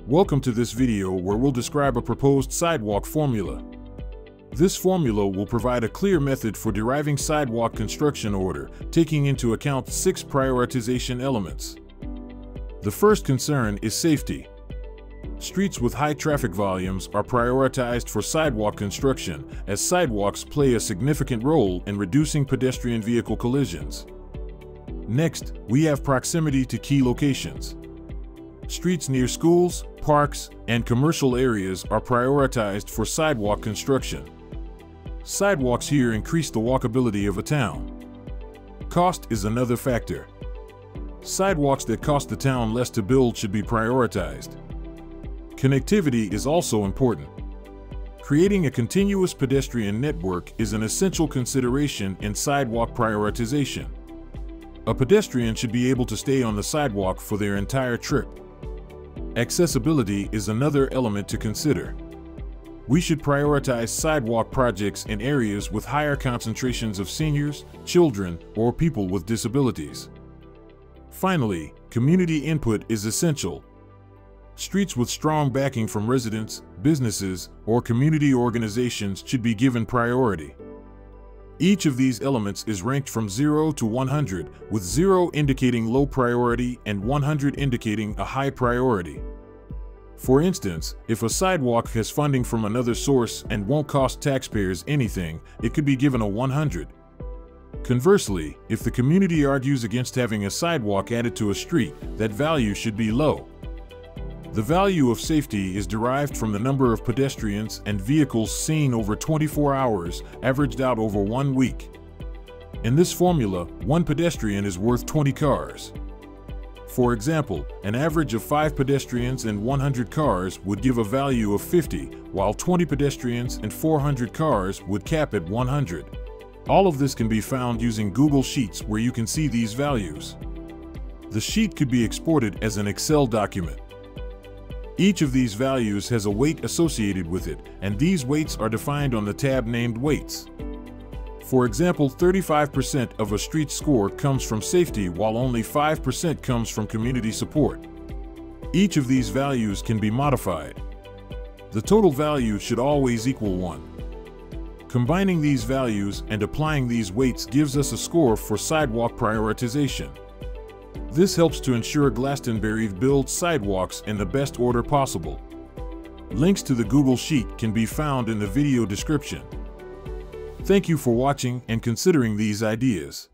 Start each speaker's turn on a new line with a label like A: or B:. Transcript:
A: Welcome to this video where we'll describe a proposed sidewalk formula. This formula will provide a clear method for deriving sidewalk construction order, taking into account 6 prioritization elements. The first concern is safety. Streets with high traffic volumes are prioritized for sidewalk construction, as sidewalks play a significant role in reducing pedestrian vehicle collisions. Next, we have proximity to key locations. Streets near schools, parks, and commercial areas are prioritized for sidewalk construction. Sidewalks here increase the walkability of a town. Cost is another factor. Sidewalks that cost the town less to build should be prioritized. Connectivity is also important. Creating a continuous pedestrian network is an essential consideration in sidewalk prioritization. A pedestrian should be able to stay on the sidewalk for their entire trip. Accessibility is another element to consider. We should prioritize sidewalk projects in areas with higher concentrations of seniors, children, or people with disabilities. Finally, community input is essential. Streets with strong backing from residents, businesses, or community organizations should be given priority. Each of these elements is ranked from 0 to 100, with 0 indicating low priority and 100 indicating a high priority. For instance, if a sidewalk has funding from another source and won't cost taxpayers anything, it could be given a 100. Conversely, if the community argues against having a sidewalk added to a street, that value should be low. The value of safety is derived from the number of pedestrians and vehicles seen over 24 hours, averaged out over 1 week. In this formula, 1 pedestrian is worth 20 cars. For example, an average of 5 pedestrians and 100 cars would give a value of 50, while 20 pedestrians and 400 cars would cap at 100. All of this can be found using Google Sheets, where you can see these values. The sheet could be exported as an Excel document. Each of these values has a weight associated with it, and these weights are defined on the tab named Weights. For example, 35% of a street score comes from safety, while only 5% comes from community support. Each of these values can be modified. The total value should always equal 1. Combining these values and applying these weights gives us a score for sidewalk prioritization. This helps to ensure Glastonbury builds sidewalks in the best order possible. Links to the Google Sheet can be found in the video description. Thank you for watching and considering these ideas.